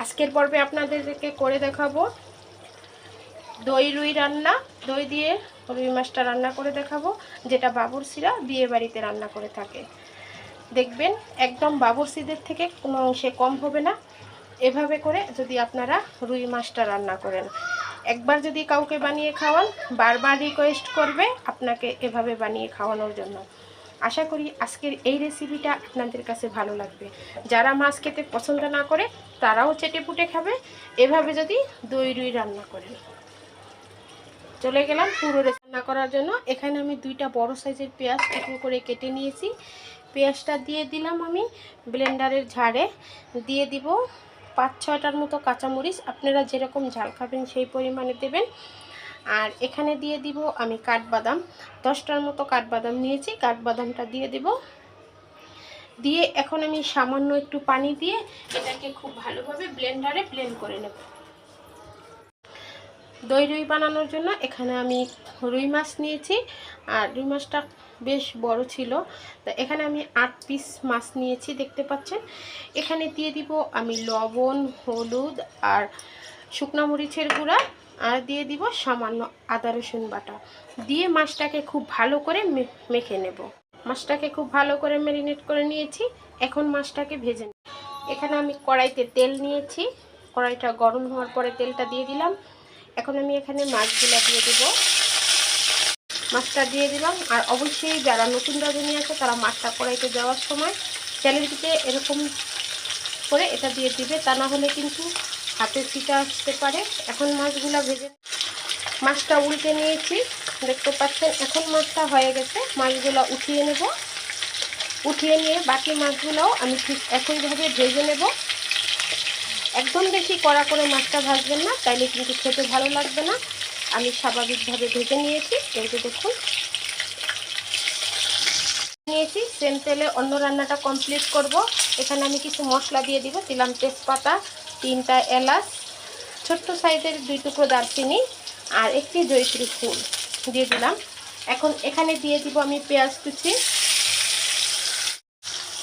আজকের পর্বে আপনাদেরকে করে দেখাবো দই রুই রান্না। দই দিয়ে রুই মাছটা রান্না করে দেখাবো, যেটা বাবুর্চিরা বিয়ে বাড়িতে রান্না করে থাকে। দেখবেন একদম বাবুর্চিদের থেকে কোনো অংশে কম হবে না। এভাবে করে যদি আপনারা রুই মাছটা রান্না করেন, একবার যদি কাউকে বানিয়ে খাওয়ান, বারবার রিকোয়েস্ট করবে আপনাকে এভাবে বানিয়ে খাওয়ানোর জন্য। আশা করি আজকের এই রেসিপিটা আপনাদের কাছে ভালো লাগবে। যারা মাছ খেতে পছন্দ না করে তারাও চেটেপুটে খাবে এভাবে যদি দই রুই রান্না করেন। চলে গেলাম পুরো রান্না করার জন্য। এখানে আমি 2টা বড় সাইজের পেঁয়াজ টুকরো করে কেটে নিয়েছি। পেঁয়াজটা দিয়ে দিলাম আমি ব্লেন্ডারের ঝাড়ে। দিয়ে দিব 5-6টার মতো কাঁচামরিচ, আপনারা যেরকম ঝাল খাবেন সেই পরিমাণে দেবেন। আর এখানে দিয়ে দিব আমি কাঠবাদাম, 10টার মতো কাঠবাদাম নিয়েছি। কাঠবাদামটা দিয়ে দিব। দিয়ে এখন আমি সামান্য একটু পানি দিয়ে এটাকে খুব ভালোভাবে ব্লেন্ডারে ব্লেন্ড করে নেব। দই রুই বানানোর জন্য এখানে আমি রুই মাছ নিয়েছি, আর রুই মাছটা বেশ বড় ছিল। তো এখানে আমি 8 পিস মাছ নিয়েছি, দেখতে পাচ্ছেন। এখানে দিয়ে দিব আমি লবণ, হলুদ আর শুকনো মরিচের গুঁড়া, আর দিয়ে দিব সামান্য আদা রসুন বাটা। দিয়ে মাছটাকে খুব ভালো করে মেখে নেব। মাছটাকে খুব ভালো করে ম্যারিনেট করে নিয়েছি। এখন মাছটাকে ভেজে নেব। এখানে আমি কড়াইতে তেল নিয়েছি। কড়াইটা গরম হওয়ার পরে তেলটা দিয়ে দিলাম। এখন আমি এখানে মাছগুলো দিয়ে দেব। মাছটা দিয়ে দিলাম। আর অবশ্যই যারা নতুন রাঁধুনি আছে তারা মাছটা কড়াইতে দেওয়ার সময় চ্যানেলটিতে এরকম করে এটা দিয়ে দিবে, তা না হলে কিন্তু হাতে ছিটা আসতে পারে। এখন মাছগুলো ভেজে মাছটা উল্টে নিয়েছি, দেখতে পাচ্ছেন। এখন মাছটা হয়ে গেছে, মাছগুলো উঠিয়ে নেব। উঠিয়ে নিয়ে বাকি মাছগুলোও আমি ঠিক একইভাবে ভেজে নেব। একদম বেশি কড়া করে মাছটা ভাজবেন না, তাইলে কিন্তু খেতে ভালো লাগবে না। আমি স্বাভাবিকভাবে ভেজে নিয়েছি। এই যে দেখুন নিয়েছি। সেম তেলে অন্য রান্নাটা কমপ্লিট করব। এখানে আমি কিছু মশলা দিয়ে দিব। দিলাম তেজপাতা, 3টা এলাচ, ছোট্ট সাইজের 2 টুকরো দারচিনি আর একটি জয়িত্রী ফুল দিয়ে দিলাম। এখন এখানে দিয়ে দিব আমি পেঁয়াজ কুচি।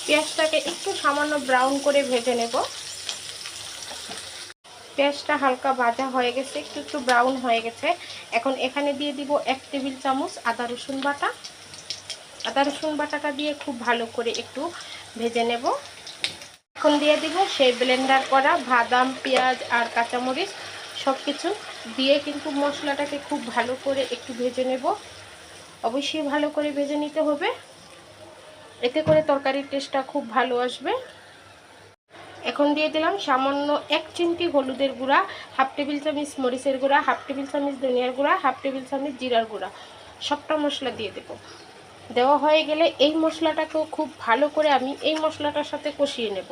পেঁয়াজটাকে একটু সামান্য ব্রাউন করে ভেজে নেব। পেঁয়াজটা হালকা ভাজা হয়ে গেছে, একটু ব্রাউন হয়ে গেছে। এখন এখানে দিয়ে দিব 1 টেবিল চামচ আদা রসুন বাটা। আদা রসুন বাটাটা দিয়ে খুব ভালো করে একটু ভেজে নেব। এখন দিয়ে দিব সেই ব্লেন্ডার করা বাদাম, পেঁয়াজ আর কাঁচামরিচ সব কিছু দিয়ে কিন্তু মশলাটাকে খুব ভালো করে একটু ভেজে নেব। অবশ্যই ভালো করে ভেজে নিতে হবে, এতে করে তরকারির টেস্টটা খুব ভালো আসবে। এখন দিয়ে দিলাম সামান্য 1 চিমটি হলুদের গুঁড়া, 1/2 টেবিল চামচ মরিচের গুঁড়া, 1/2 টেবিল চামচ ধনিয়ার গুঁড়া, 1/2 টেবিল চামচ জিরার গুঁড়া। সবটা মশলা দিয়ে দেব। দেওয়া হয়ে গেলে এই মশলাটাকেও খুব ভালো করে আমি এই মশলাটার সাথে কষিয়ে নেব।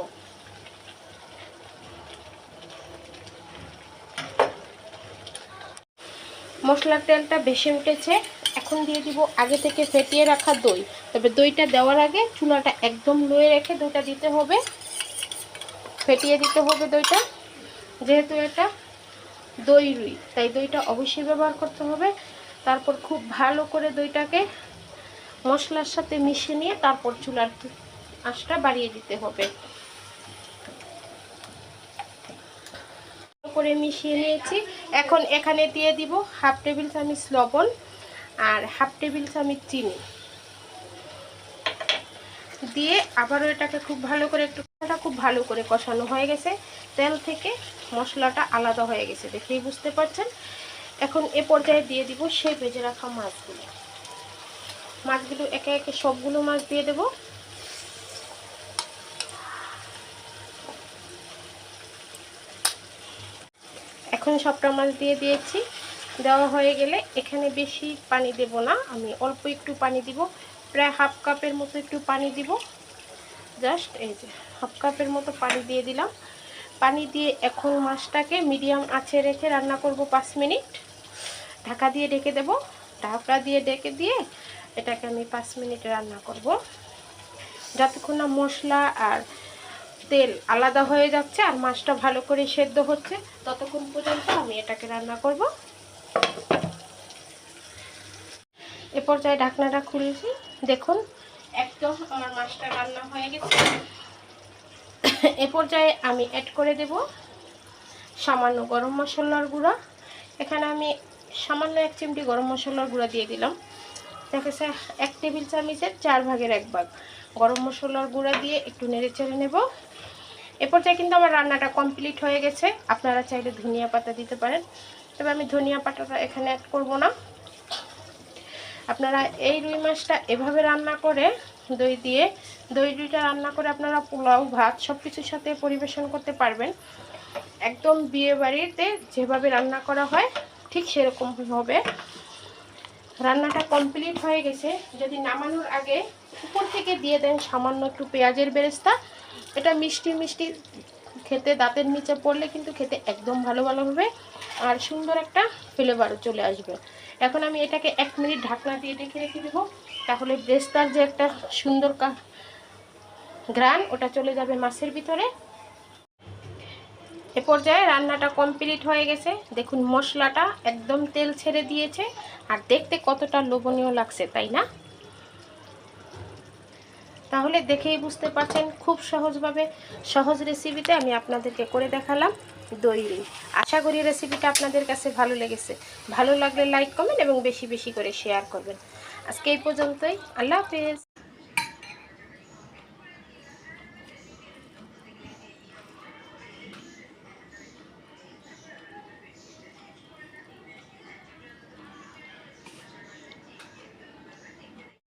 মশলার তেলটা ভেসে উঠেছে। এখন দিয়ে দিব আগে থেকে ফেটিয়ে রাখা দই। তবে দইটা দেওয়ার আগে চুলাটা একদম লোয়ে রেখে দইটা দিতে হবে, ফেটিয়ে দিতে হবে দইটা। যেহেতু এটা দই রুই, তাই দইটা অবশ্যই ব্যবহার করতে হবে। তারপর খুব ভালো করে দইটাকে মশলার সাথে মিশিয়ে নিয়ে তারপর চুলার আঁচটা বাড়িয়ে দিতে হবে। করে মিশিয়ে নিয়েছি। এখন এখানে দিয়ে দিব 1/2 টেবিল চামচ লবণ আর 1/2 টেবিল চামচ চিনি দিয়ে আবারও এটাকে খুব ভালো করে খুব ভালো করে কষানো হয়ে গেছে। তেল থেকে মশলাটা আলাদা হয়ে গেছে, দেখেই বুঝতে পারছেন। এখন এ পর্যায়ে দিয়ে দিব সেই ভেজে রাখা মাছগুলো একে একে সবগুলো মাছ দিয়ে দেব। এখন সবটা মাছ দিয়ে দিয়েছি। দেওয়া হয়ে গেলে এখানে বেশি পানি দেব না, আমি অল্প একটু পানি দিব। প্রায় 1/2 কাপের মতো একটু পানি দিব। জাস্ট এই যে 1/2 কাপের মতো পানি দিয়ে দিলাম। পানি দিয়ে এখন মাছটাকে মিডিয়াম আঁচে রেখে রান্না করব 5 মিনিট। ঢাকা দিয়ে ঢেকে দেব। ঢাকা দিয়ে ঢেকে দিয়ে এটাকে আমি 5 মিনিট রান্না করব, যতক্ষণ না মশলা আর তেল আলাদা হয়ে যাচ্ছে আর মাছটা ভালো করে সেদ্ধ হচ্ছে, ততক্ষণ পর্যন্ত আমি এটাকে রান্না করব। এ পর্যায়ে ঢাকনাটা খুলেছি, দেখুন একদম আমার মাছটা রান্না হয়ে গেছে। এ পর্যায়ে আমি অ্যাড করে দেব সামান্য গরম মশলার গুঁড়া। এখানে আমি সামান্য 1 চিমটি গরম মশলার গুঁড়া দিয়ে দিলাম। দেখেছে 1 টেবিল চামচের 4 ভাগের 1 ভাগ গরম মশলার গুঁড়া দিয়ে একটু নেড়ে চেড়ে নেব। এ পর্যায়ে কিন্তু আমার রান্নাটা কমপ্লিট হয়ে গেছে। আপনারা চাইলে ধনিয়া পাতা দিতে পারেন, তবে আমি ধনিয়া পাতাটা এখানে অ্যাড করব না। আপনারা এই রুই মাছটা এভাবে রান্না করে দই রুইটা রান্না করে আপনারা পোলাও, ভাত সব কিছুর সাথে পরিবেশন করতে পারবেন। একদম বিয়ে বাড়িতে যেভাবে রান্না করা হয় ঠিক সেরকম হবে। রান্নাটা কমপ্লিট হয়ে গেছে। যদি নামানোর আগে উপর থেকে দিয়ে দেন সামান্য একটু পেঁয়াজের বেরেস্তা, এটা মিষ্টি মিষ্টি খেতে দাঁতের নিচে পড়লে কিন্তু খেতে একদম ভালো হবে আর সুন্দর একটা ফ্লেভারও চলে আসবে। এখন আমি এটাকে 1 মিনিট ঢাকনা দিয়ে ঢেকে রেখে দেবো, তাহলে বেরেস্তার যে একটা সুন্দর ঘ্রাণ ওটা চলে যাবে মাছের ভিতরে। এ পর্যায়ে রান্নাটা কমপ্লিট হয়ে গেছে। দেখুন মশলাটা একদম তেল ছেড়ে দিয়েছে আর দেখতে কতটা লোভনীয় লাগছে, তাই না? তাহলে দেখেই বুঝতে পারছেন খুব সহজ রেসিপিতে আমি আপনাদেরকে করে দেখালাম দই রুই। আশা করি রেসিপিটা আপনাদের কাছে ভালো লেগেছে। ভালো লাগলে লাইক, কমেন্ট এবং বেশি বেশি করে শেয়ার করবেন। আজকে এই পর্যন্তই। আল্লাহ হাফেজ।